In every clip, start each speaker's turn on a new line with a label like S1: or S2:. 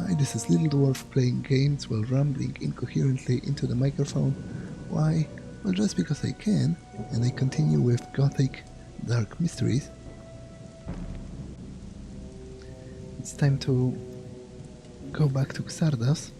S1: Hi, this is Little Dwarf playing games while rambling incoherently into the microphone. Why? Well, just because I can, and I continue with Gothic Dark Mysteries. It's time to go back to Xardas.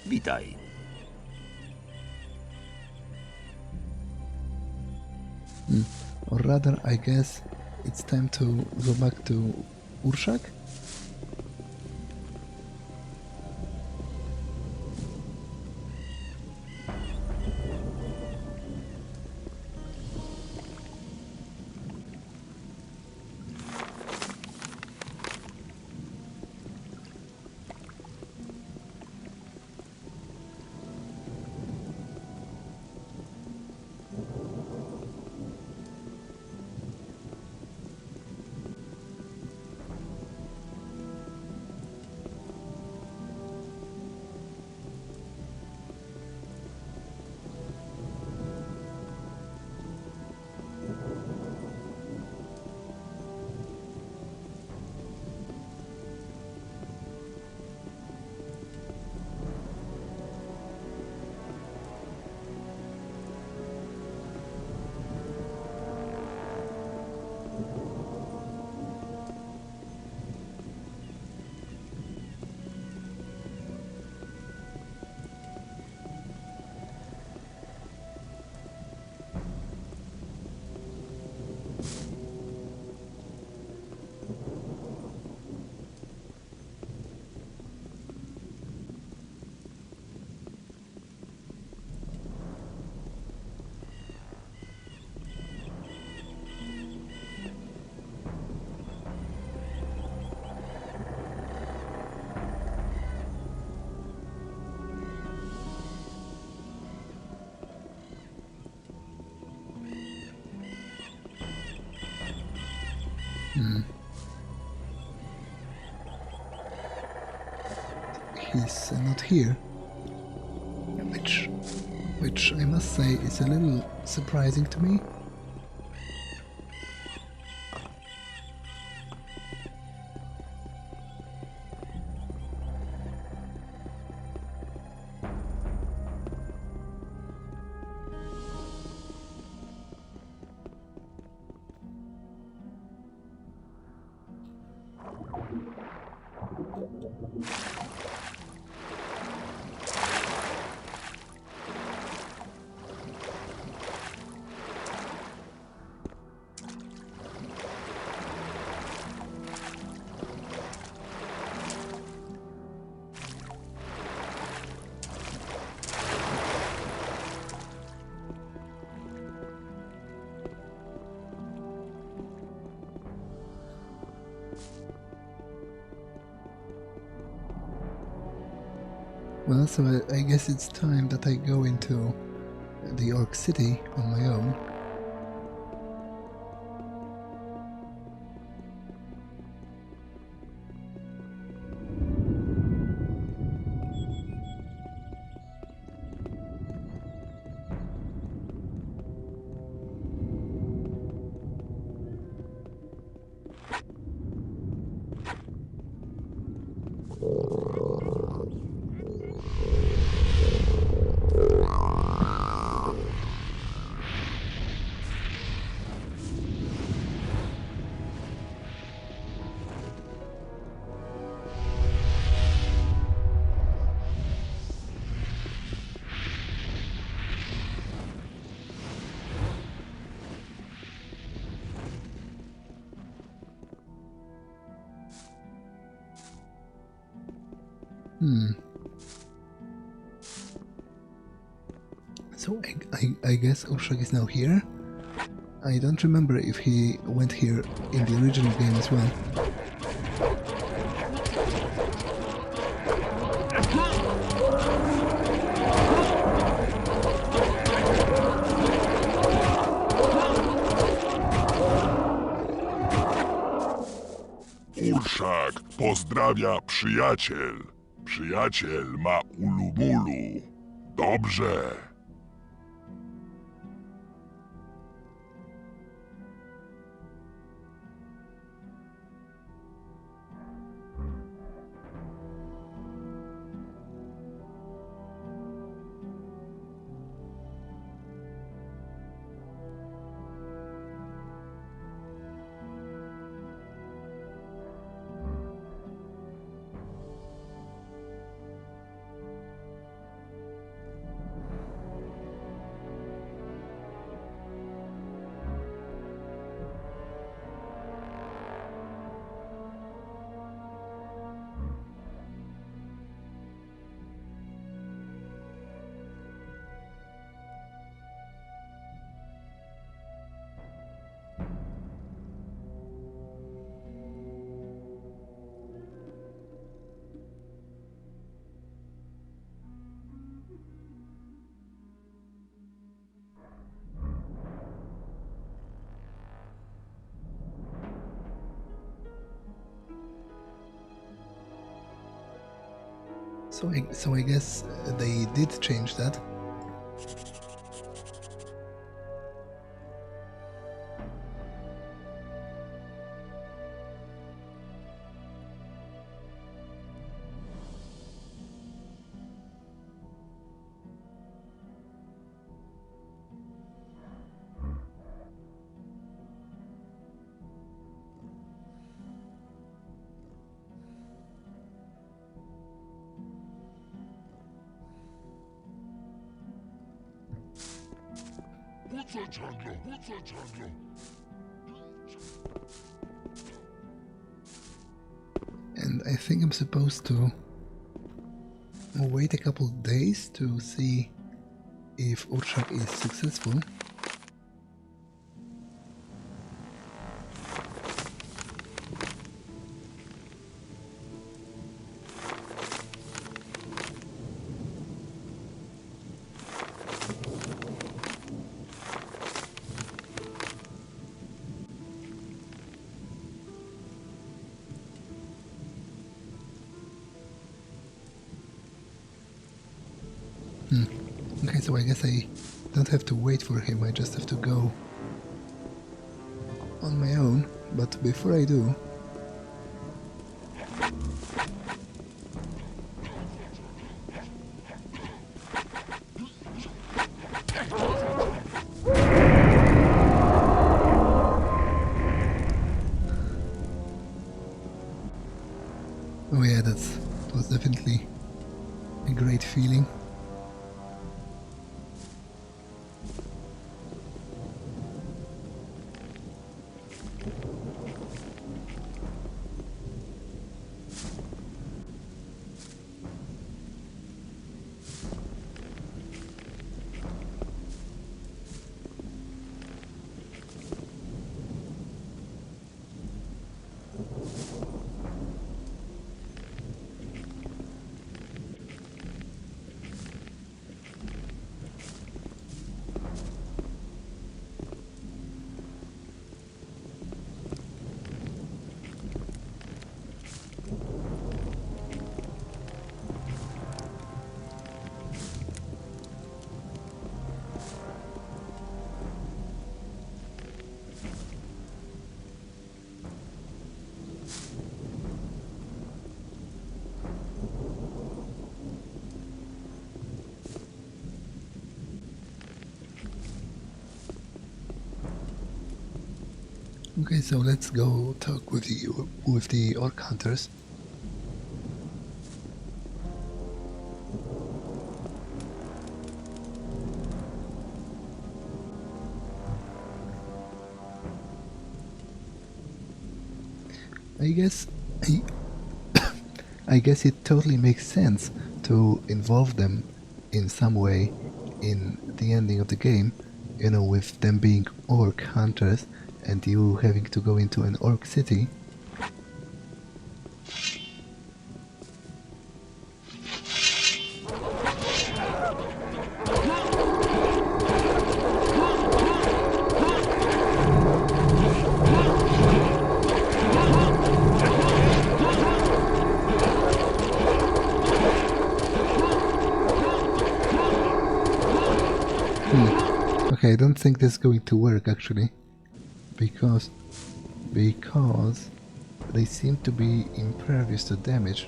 S2: Witaj.
S1: Or rather, I guess it's time to go back to Ur'Shak? He's not here, which I must say is a little surprising to me. Well, so I guess it's time that I go into the Orc City on my own. So I guess Ur'Shak is now here. I don't remember if he went here in the original game as well.
S2: Ur'Shak pozdrawia przyjaciel. Przyjaciel ma Ulu-Mulu. Dobrze.
S1: So I guess they did change that. And I think I'm supposed to wait a couple days to see if Ur'Shak is successful. Okay, so I guess I don't have to wait for him, I just have to go on my own, but before I do... Oh yeah, that was definitely a great feeling. Okay, so let's go talk with the Orc Hunters. I guess it totally makes sense to involve them in some way in the ending of the game, you know, with them being Orc Hunters and you having to go into an Orc City. Okay, I don't think this is going to work actually, because they seem to be impervious to damage,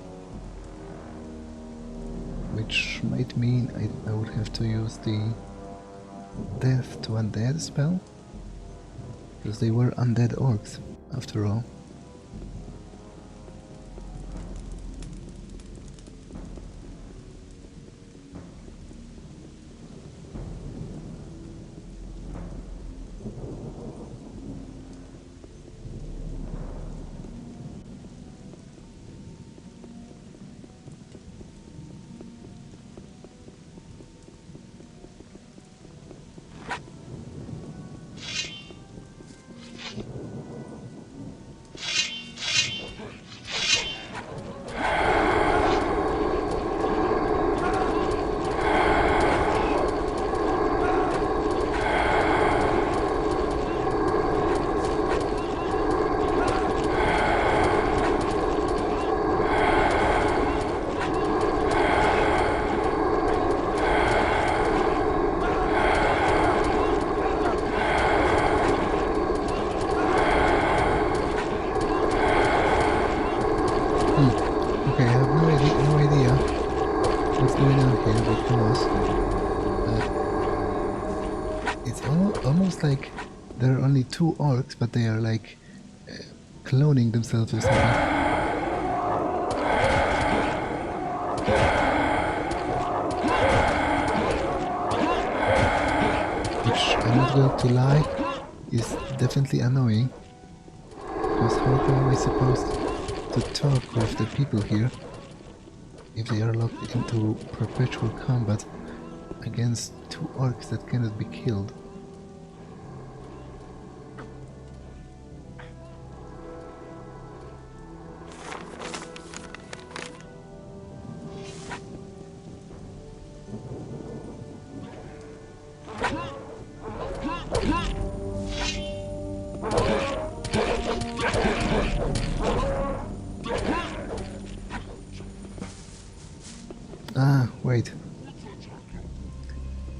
S1: which might mean I would have to use the Death to Undead spell, because they were undead orcs after all. Okay, I have no idea what's going on here, because it's almost like there are only two orcs, but they are like cloning themselves or something. Which, I'm not going to lie, is definitely annoying, because how am I supposed to talk with the people here if they are locked into perpetual combat against two orcs that cannot be killed? Ah, wait.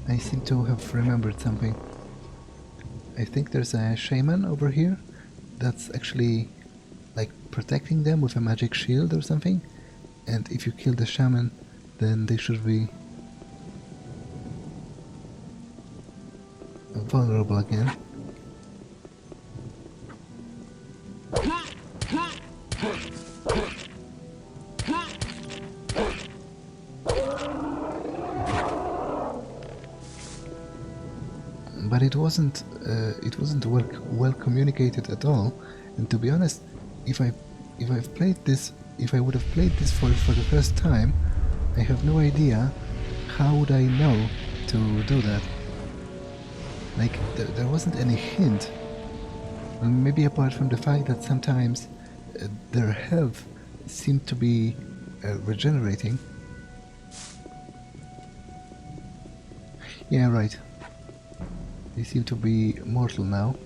S1: I seem to have remembered something. I think there's a shaman over here that's actually like protecting them with a magic shield or something. And if you kill the shaman, then they should be vulnerable again. But it wasn't well communicated at all. And to be honest, if I would have played this for the first time, I have no idea how would I know to do that. Like there wasn't any hint. Well, maybe apart from the fact that sometimes their health seemed to be regenerating. Yeah, right. They seem to be mortal now.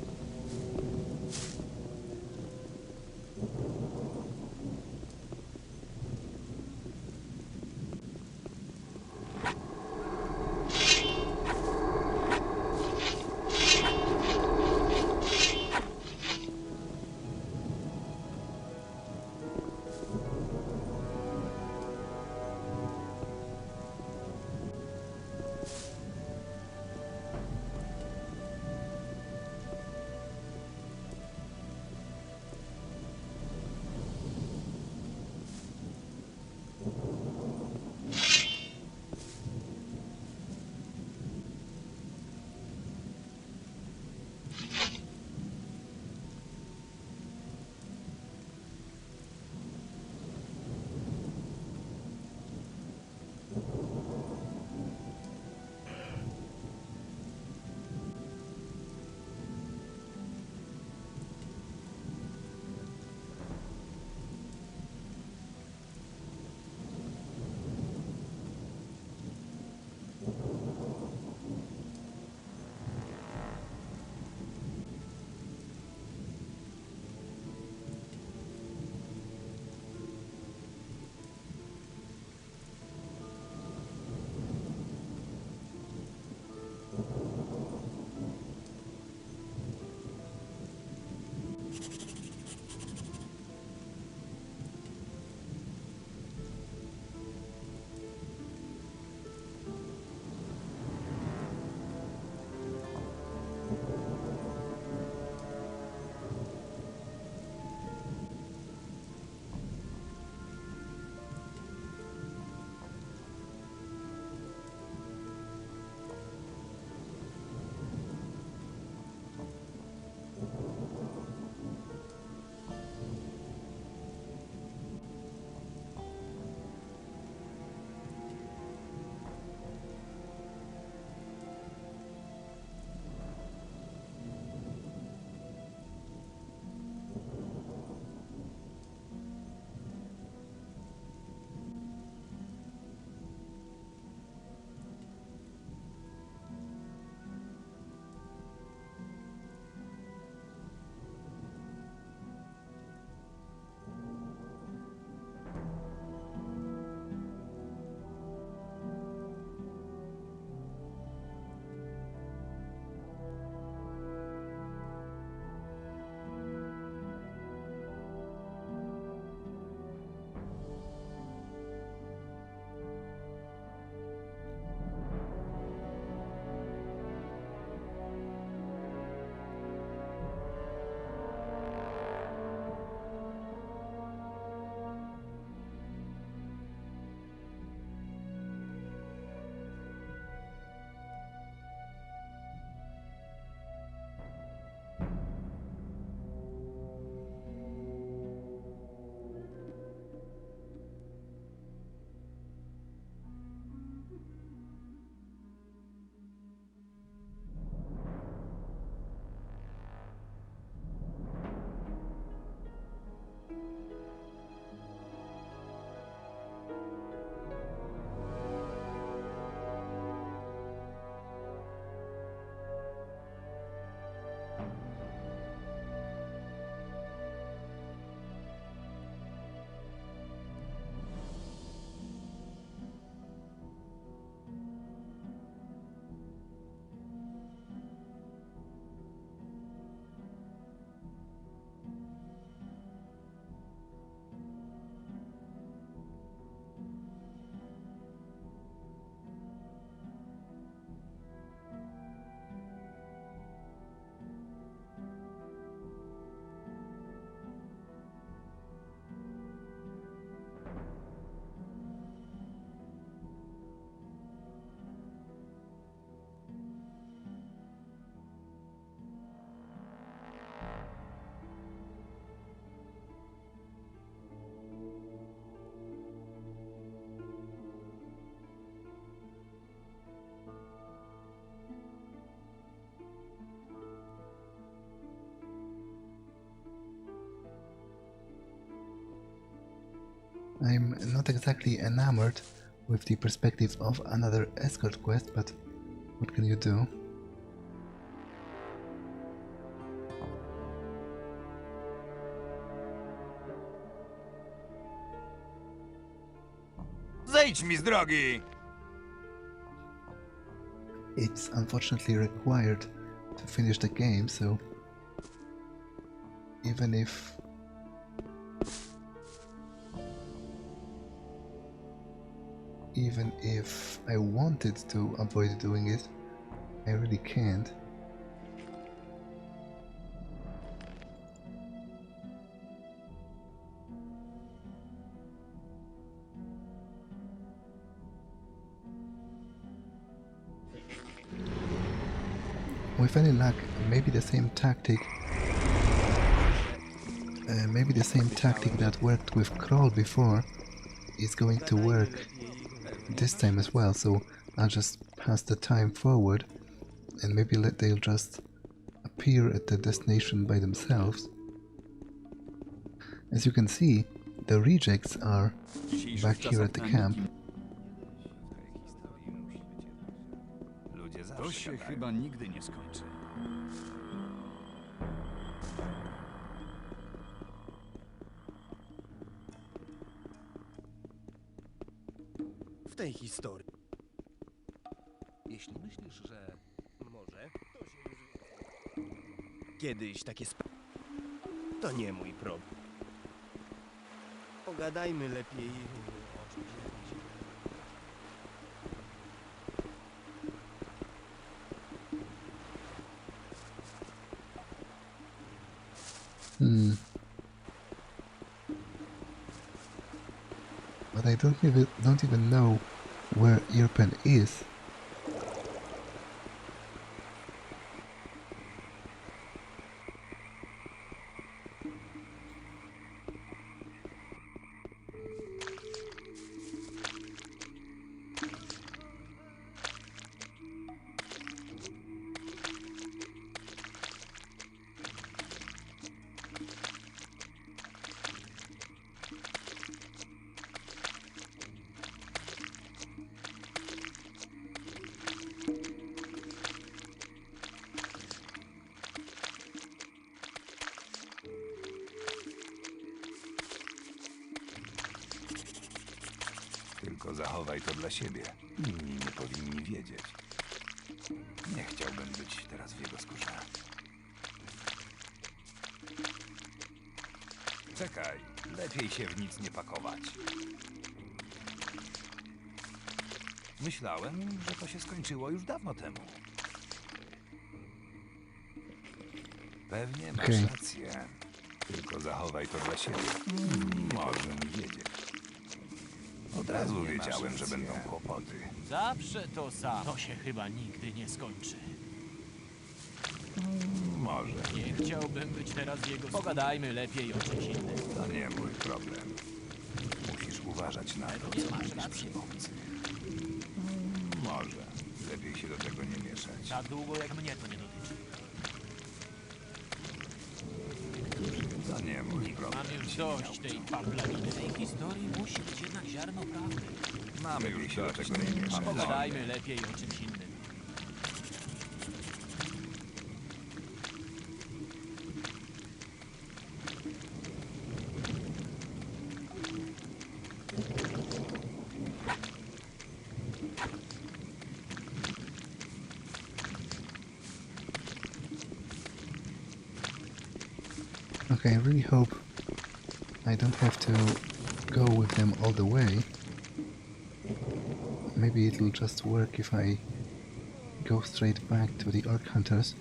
S1: I'm not exactly enamored with the perspective of another escort quest, but what can you do?
S3: Zejdź mi z drogi!
S1: It's unfortunately required to finish the game, so even if I wanted to avoid doing it, I really can't. With any luck, maybe the same tactic that worked with Crawl before is going to work this time as well, so I'll just pass the time forward and maybe they'll just appear at the destination by themselves. As you can see, the rejects are back here at the camp.
S3: To się chyba nigdy nie skończy.
S4: W tej historii. Jeśli myślisz, że może, to się już kiedyś takie to nie mój problem. Pogadajmy lepiej o czymś innym.
S1: But I don't even know where Yrpen is.
S3: Tylko zachowaj to dla siebie. Inni nie powinni wiedzieć. Nie chciałbym być teraz w jego skórze. Czekaj, lepiej się w nic nie pakować. Myślałem, że to się skończyło już dawno temu. Pewnie masz
S1: Okej.
S3: rację. Tylko zachowaj to dla siebie. Inni nie powinni wiedzieć. Od razu wiedziałem, że będą kłopoty.
S5: Zawsze to samo. To się chyba nigdy nie skończy.
S3: Może.
S5: Nie chciałbym być teraz w jego... Pogadajmy lepiej o czymś innym.
S3: To nie mój problem. Musisz uważać na to, co mówisz przy obcych. Może. Lepiej się do tego nie mieszać.
S5: Tak długo jak mnie to nie dotyczy.
S3: To nie mój problem.
S5: Mam już dość tej paplaniny. W tej historii musi być jednak ziarno prawdy.
S3: Mamy już do tego nie mieszać.
S5: Pogadajmy lepiej o czymś innym.
S1: Okay, I really hope I don't have to go with them all the way. Maybe it'll just work if I go straight back to the Orc Hunters.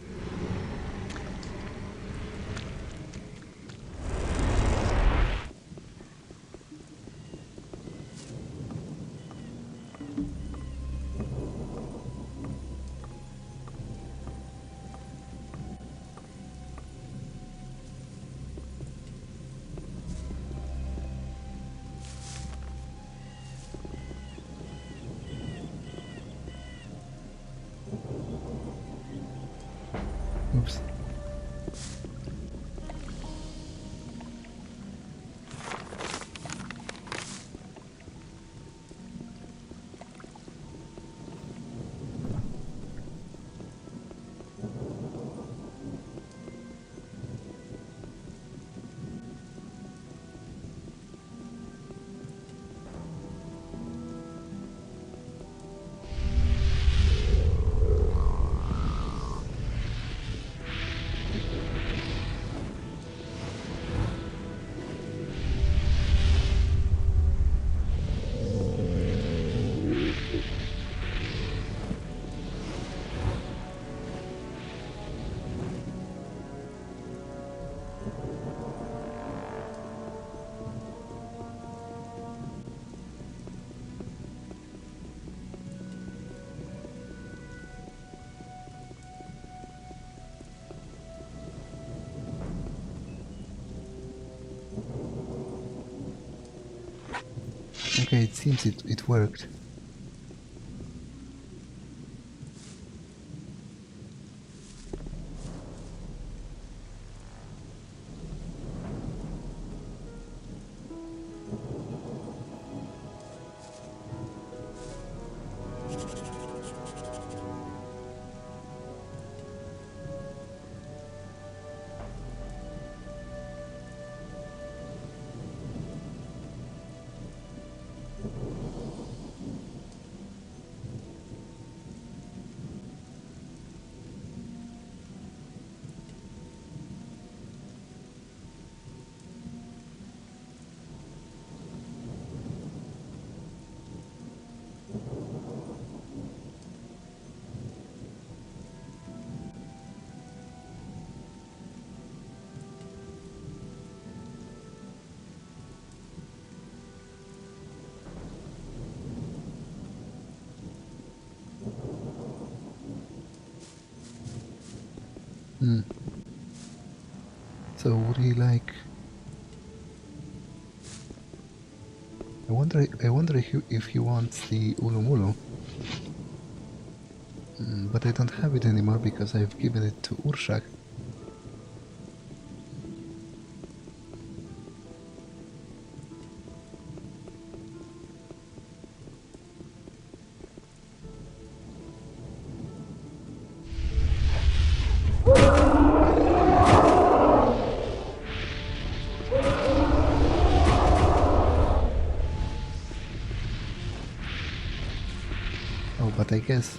S1: Okay, it seems it worked. So would he like... I wonder if he wants the Ulu-Mulu. But I don't have it anymore because I've given it to Ur'Shak. Oh, but I guess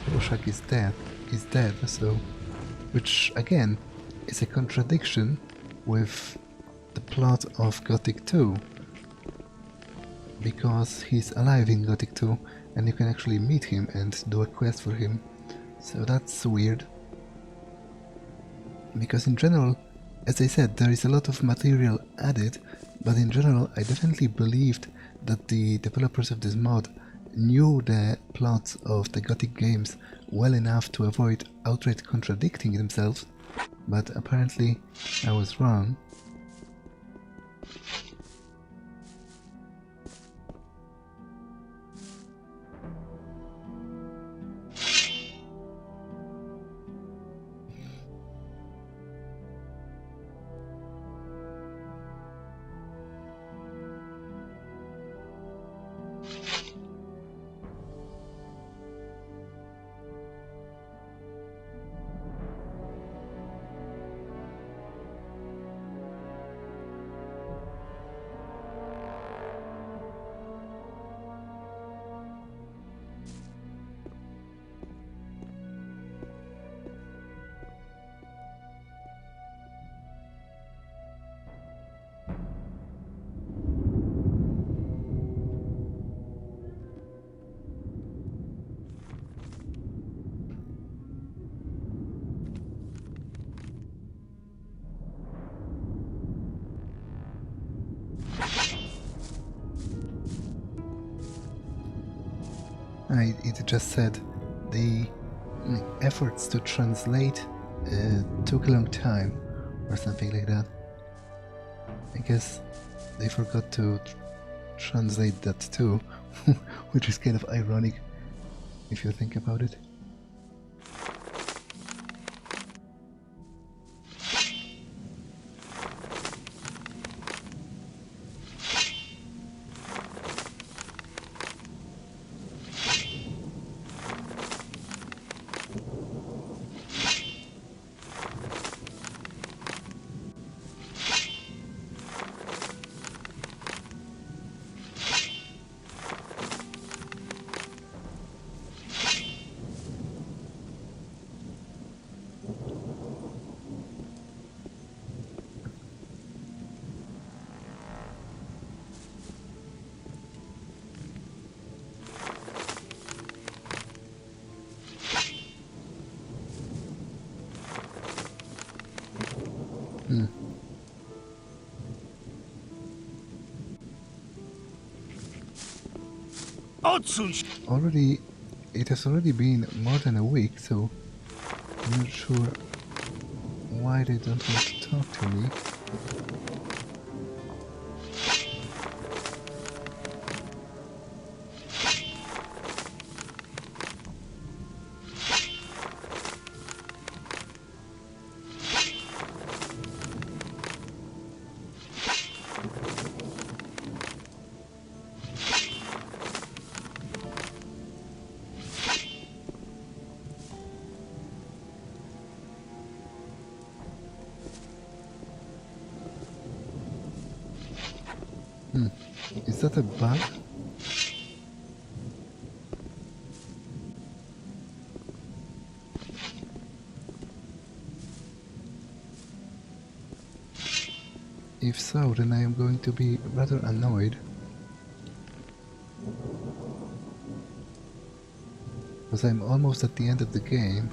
S1: Ur'Shak is dead, so... Which, again, is a contradiction with the plot of Gothic 2. Because he's alive in Gothic 2, and you can actually meet him and do a quest for him. So that's weird. Because in general, as I said, there is a lot of material added, but in general I definitely believed that the developers of this mod knew the plots of the Gothic games well enough to avoid outright contradicting themselves, but apparently I was wrong. It just said the efforts to translate took a long time, or something like that. I guess they forgot to translate that too, which is kind of ironic if you think about it.
S5: Odsuń się!
S1: It has already been more than a week, so I'm not sure why they don't want to talk to me. Is that a bug? If so, then I am going to be rather annoyed. Because I'm almost at the end of the game.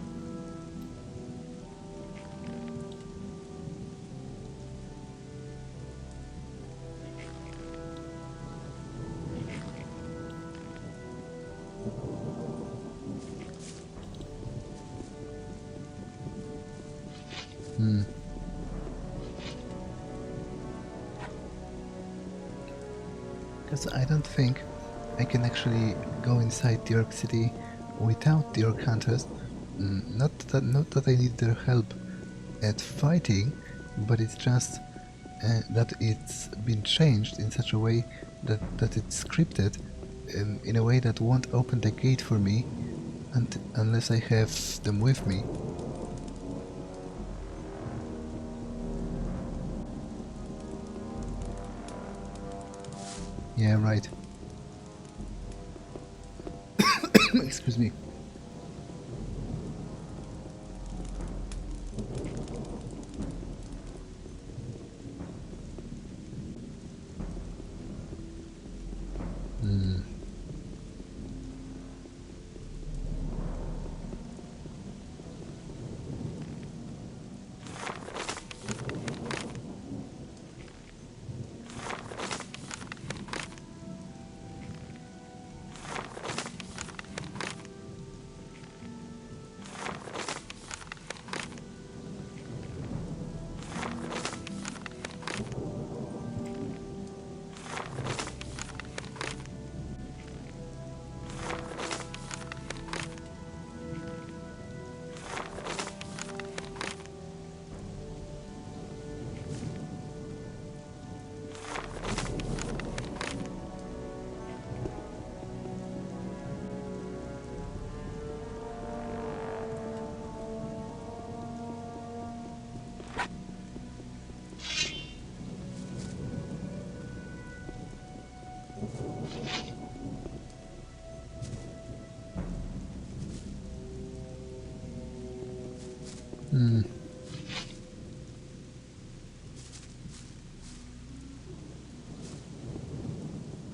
S1: Because I don't think I can actually go inside the Orc City without the Orc Hunters. Not that I need their help at fighting, but it's just that it's been changed in such a way that it's scripted in a way that won't open the gate for me unless I have them with me. Yeah, right. Excuse me.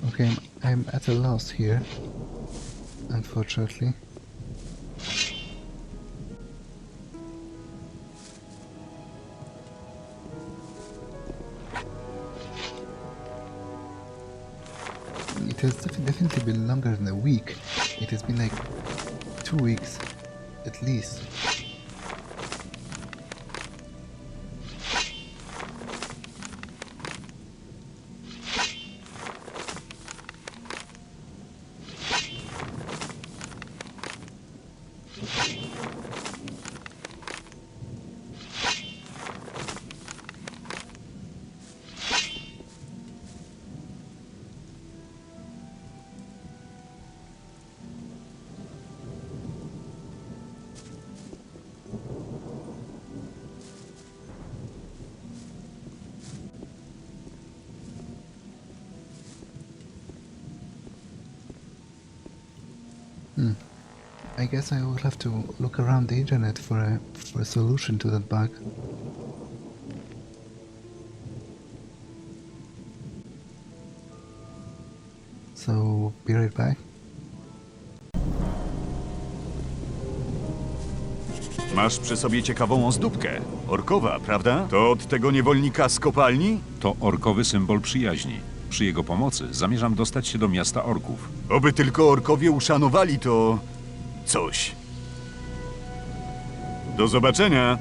S1: Okay, I'm at a loss here, unfortunately. It has definitely been longer than a week. It has been like 2 weeks, at least. I guess I will have to look around the internet for a solution to that bug. So, be right back.
S3: Masz przy sobie ciekawą ozdóbkę. Orkowa, prawda? To od tego niewolnika z kopalni?
S6: To orkowy symbol przyjaźni. Przy jego pomocy zamierzam dostać się do miasta orków.
S3: Oby tylko orkowie uszanowali to... coś. Do zobaczenia!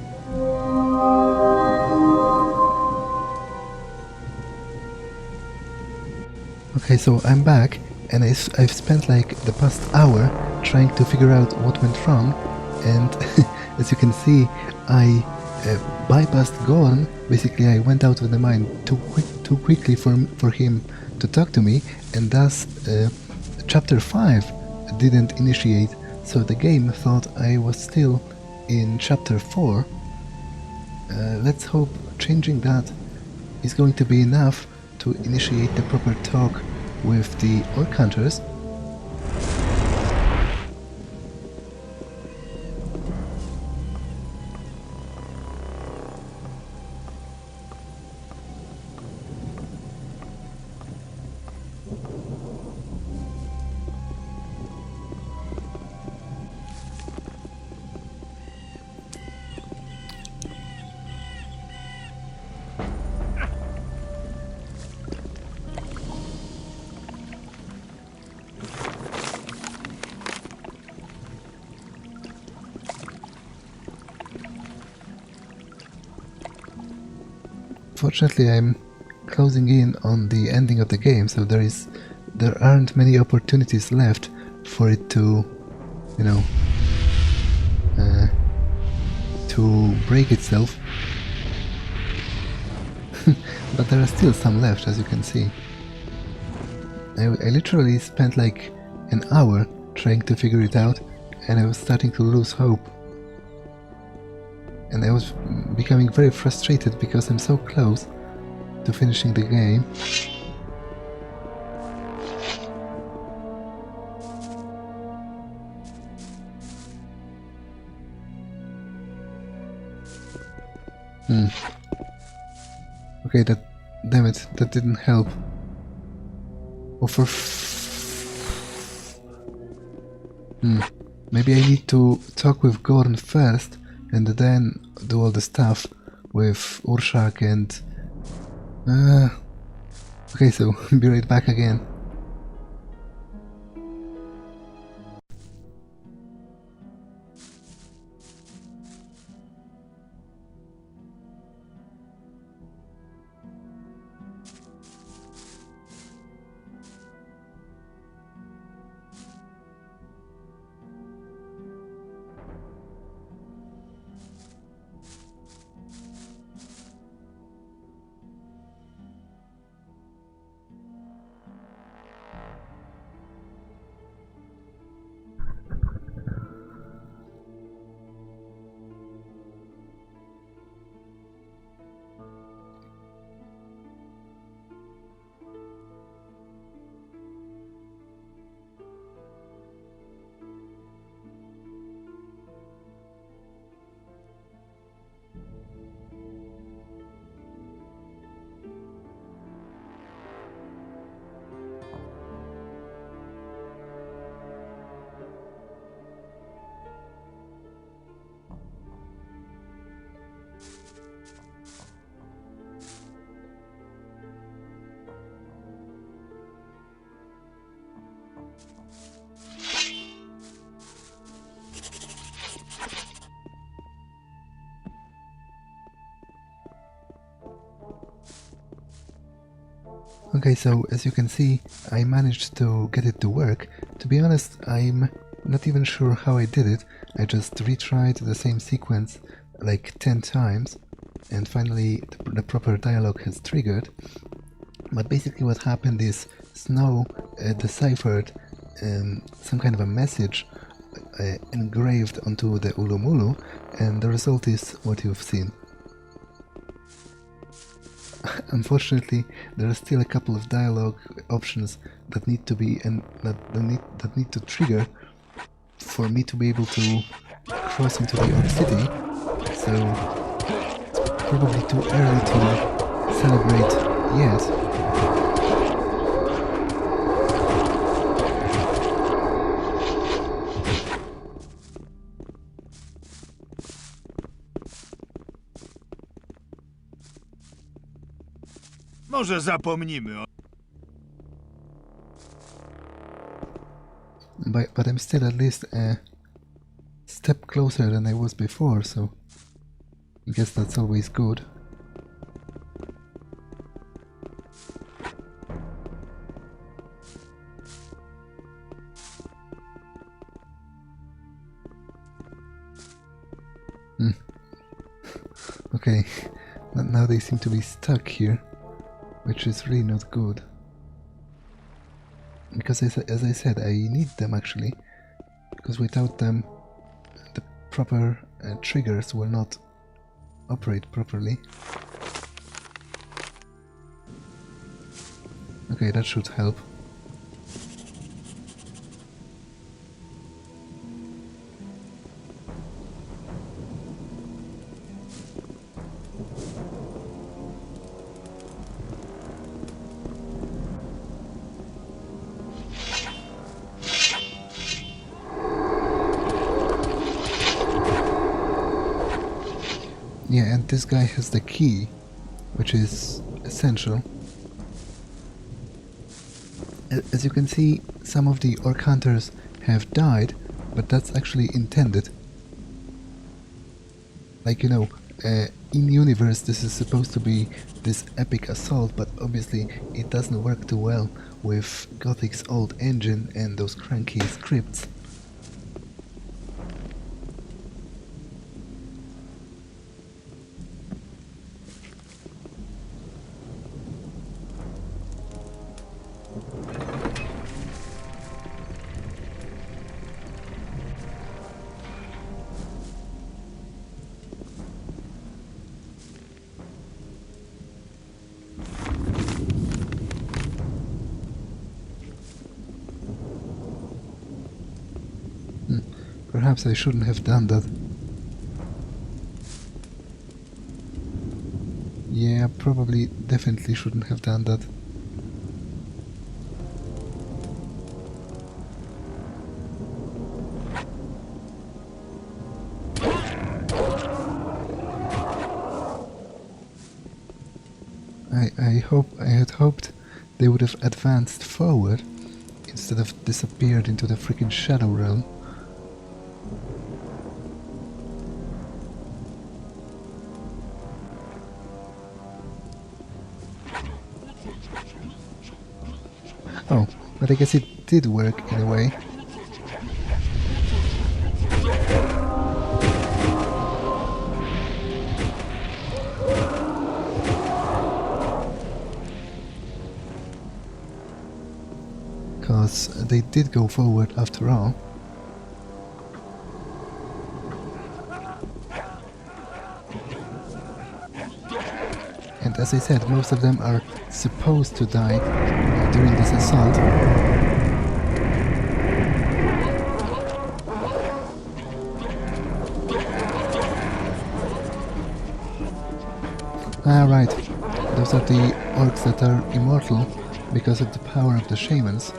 S1: Okay, so I'm back, and I've spent like the past hour trying to figure out what went wrong, and as you can see, I bypassed Gorn. Basically, I went out of the mine too quickly for him to talk to me, and thus Chapter 5 didn't initiate, so the game thought I was still in Chapter 4. Let's hope changing that is going to be enough to initiate the proper talk with the Orc Hunters. Fortunately, I'm closing in on the ending of the game, so there aren't many opportunities left for it to, you know, to break itself. But there are still some left, as you can see. I literally spent like an hour trying to figure it out, and I was starting to lose hope. And I was becoming very frustrated because I'm so close to finishing the game. Okay, damn it, that didn't help. Maybe I need to talk with Gorn first, and then do all the stuff with Ur'Shak and... Okay, so be right back again. Okay, so as you can see, I managed to get it to work. To be honest, I'm not even sure how I did it. I just retried the same sequence like 10 times, and finally the proper dialogue has triggered. But basically what happened is Snow deciphered some kind of a message engraved onto the Ulu-Mulu, and the result is what you've seen. Unfortunately, there are still a couple of dialogue options that need to be that need to trigger for me to be able to cross into the Orc City. So it's probably too early to celebrate yet.
S3: Może zapomnimy o...
S1: But I'm still at least a step closer than I was before, so I guess that's always good. Okay, now they seem to be stuck here, which is really not good. Because as I said, I need them actually, because without them the proper triggers will not operate properly. Okay, that should help. Yeah, and this guy has the key, which is essential. As you can see, some of the Orc Hunters have died, but that's actually intended. Like, you know, in universe this is supposed to be this epic assault, but obviously it doesn't work too well with Gothic's old engine and those cranky scripts. Perhaps I shouldn't have done that. Yeah, probably, definitely shouldn't have done that. I had hoped they would have advanced forward instead of disappeared into the freaking Shadow Realm. Oh, but I guess it did work in a way. Because they did go forward after all. And as I said, most of them are supposed to die during this assault. Ah, right. Those are the orcs that are immortal because of the power of the shamans.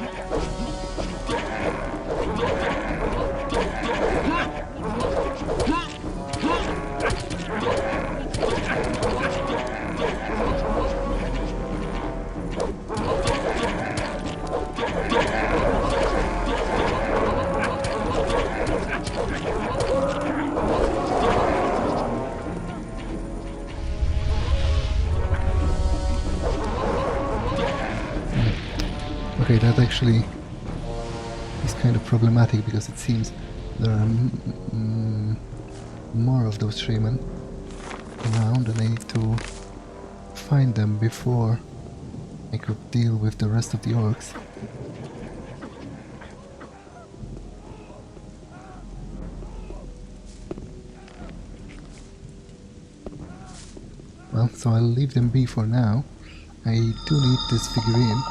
S1: Okay, that actually is kind of problematic because it seems there are more of those shaman around and I need to find them before I could deal with the rest of the orcs. Well, so I'll leave them be for now. I do need this figurine.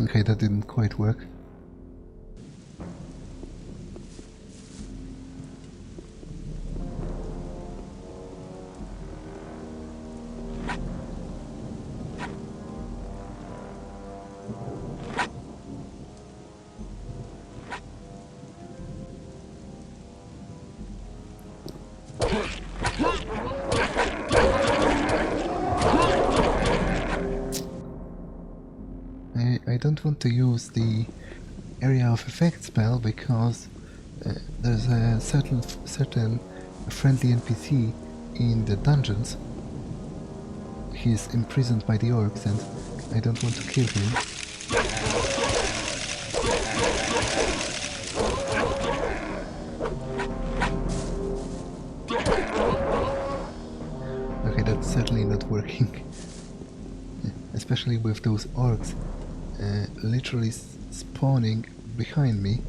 S1: Okay, that didn't quite work. I don't want to use the area of effect spell because there's a certain friendly NPC in the dungeons. He's imprisoned by the orcs and I don't want to kill him. Okay, that's certainly not working. Especially with those orcs literally spawning behind me.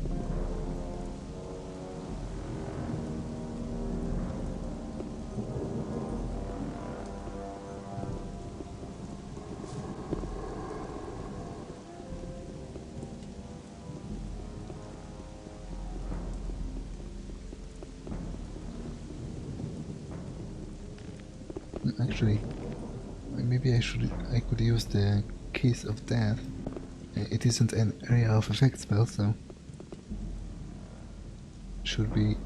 S1: Actually, maybe I could use the Kiss of Death. It isn't an area of effect spell, so should be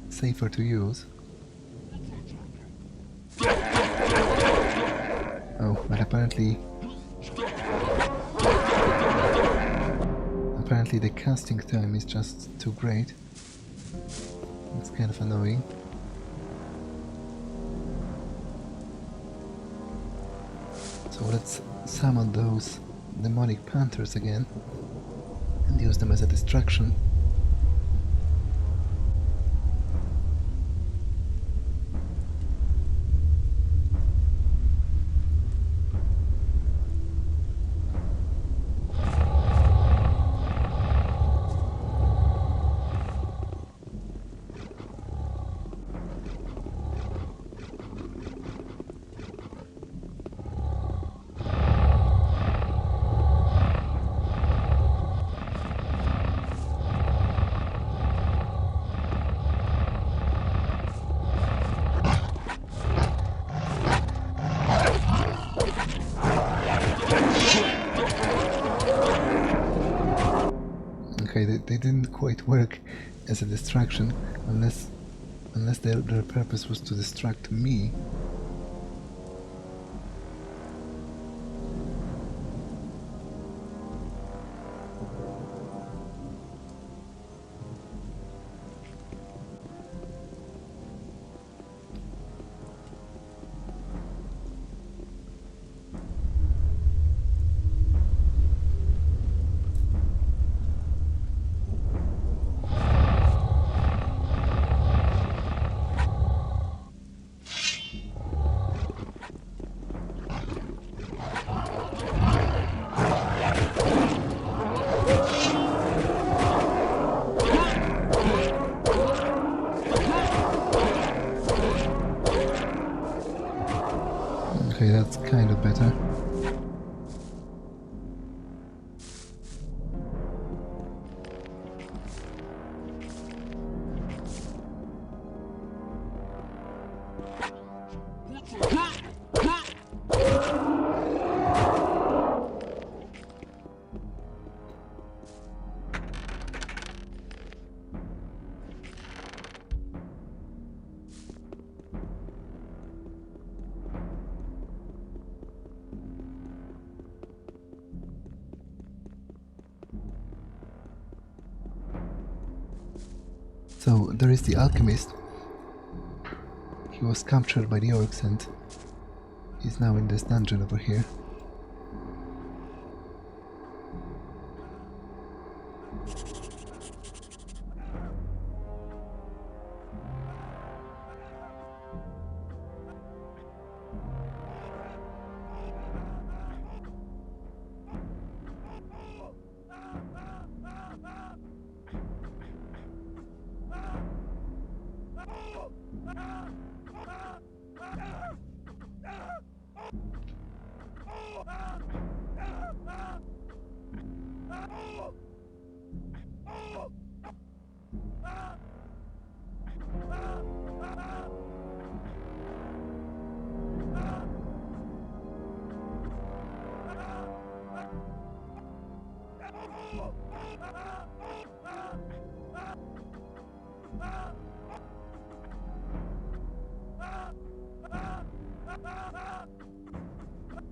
S1: safer to use. Oh, but apparently the casting time is just too great. It's kind of annoying. So let's summon those demonic panthers again and use them as a distraction. Okay, they didn't quite work as a distraction unless their purpose was to distract me. Okay, that's kind of better. So there is the Alchemist. He was captured by the orcs and he's now in this dungeon over here.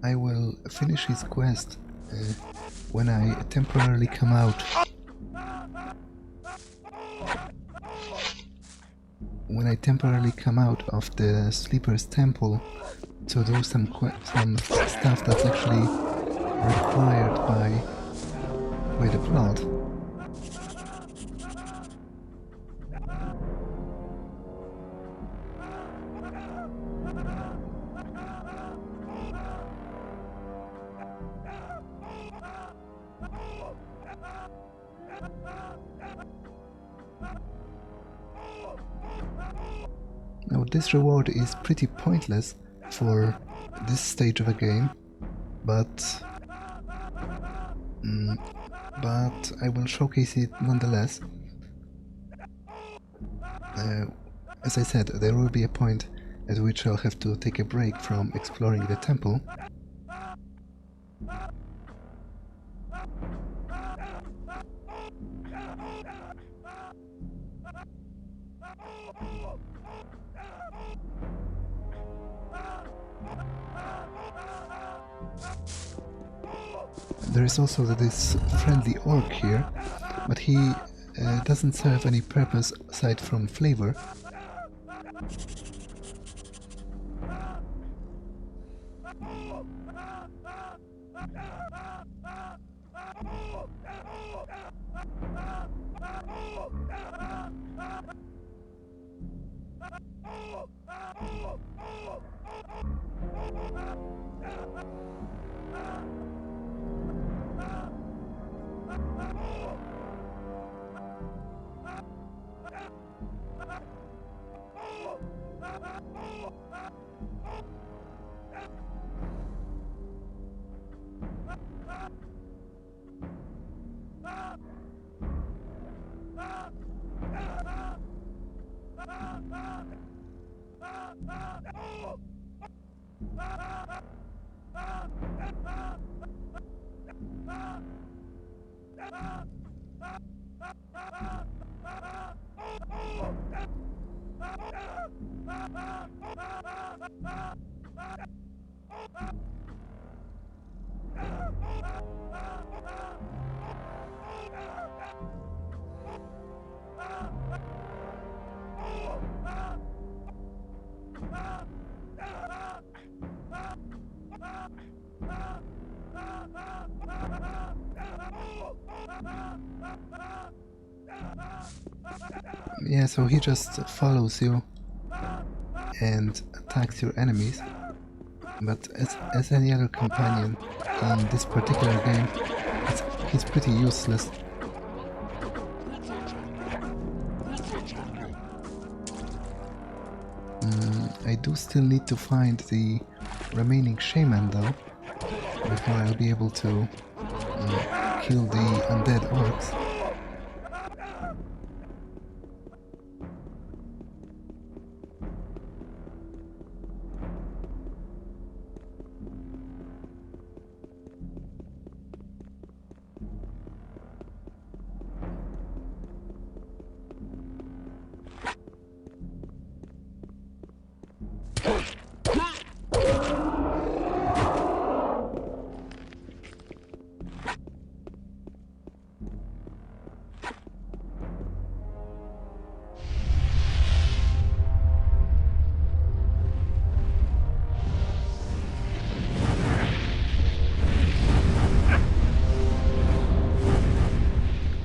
S1: I will finish his quest when I temporarily come out of the Sleeper's Temple to do some stuff that's actually required by the plot. Now this reward is pretty pointless for this stage of a game, but I will showcase it nonetheless. As I said, there will be a point at which I'll have to take a break from exploring the temple. There is also this friendly orc here, but he doesn't serve any purpose aside from flavor. Yeah, so he just follows you and attacks your enemies, but as any other companion in this particular game, he's pretty useless. I do still need to find the remaining shaman though, before I'll be able to kill the undead orcs.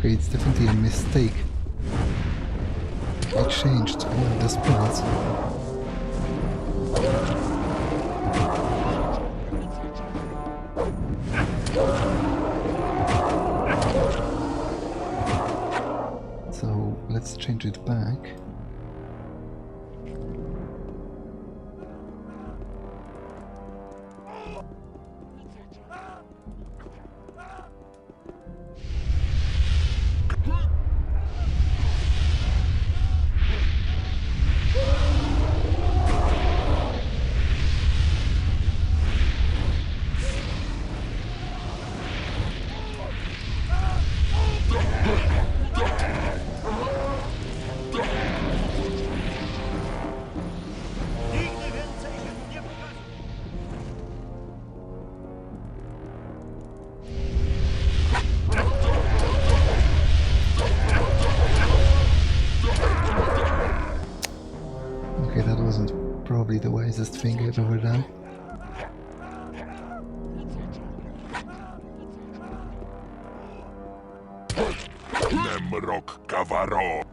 S1: It's definitely a mistake. I changed all of the spells. So let's change it back. wisest thing I've ever done.
S2: Nemrok Kavaro.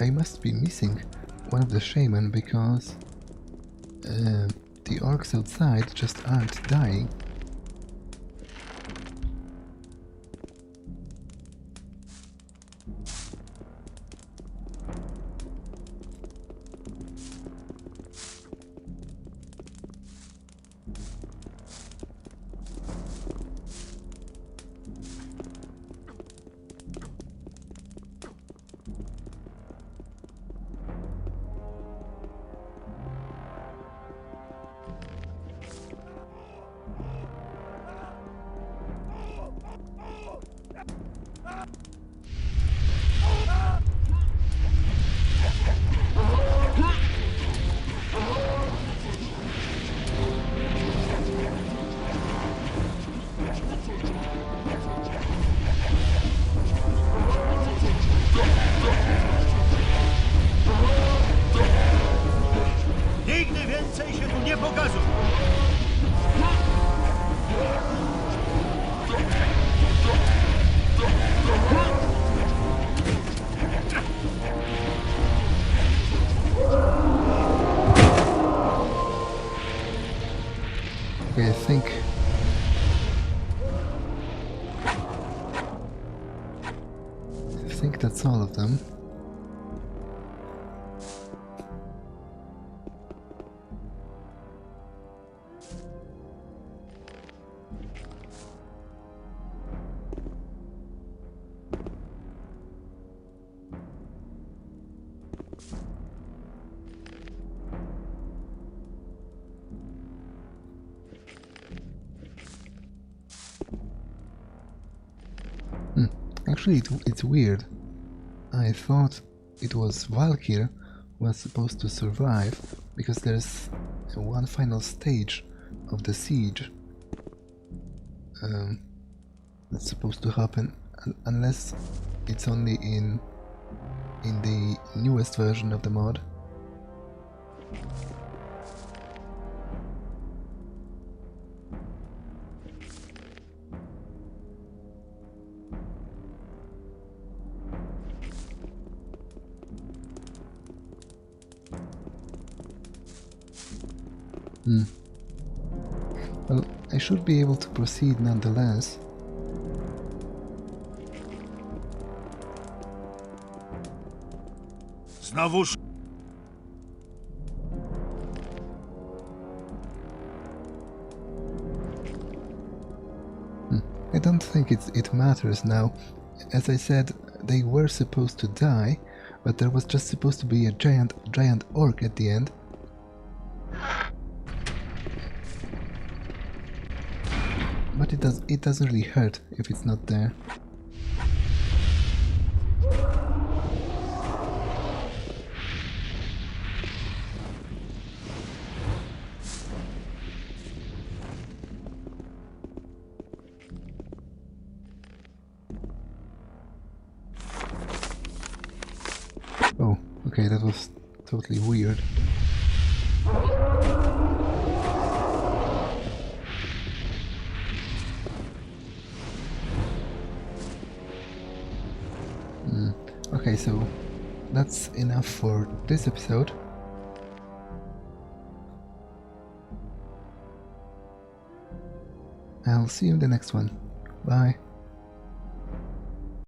S2: I must be missing one of the shaman because the orcs outside just aren't dying.
S4: Nigdy więcej się tu nie pokazuj!
S1: Okay, I think that's all of them. Actually, it's weird. I thought it was Valkir who was supposed to survive, because there's one final stage of the siege that's supposed to happen, unless it's only in the newest version of the mod. Well, I should be able to proceed nonetheless.
S4: Znowuż...
S1: I don't think it matters now. As I said, they were supposed to die, but there was just supposed to be a giant orc at the end. But it doesn't really hurt if it's not there. Oh, okay, that was totally weird. Okay, so that's enough for this episode. I'll see you in the next one. Bye.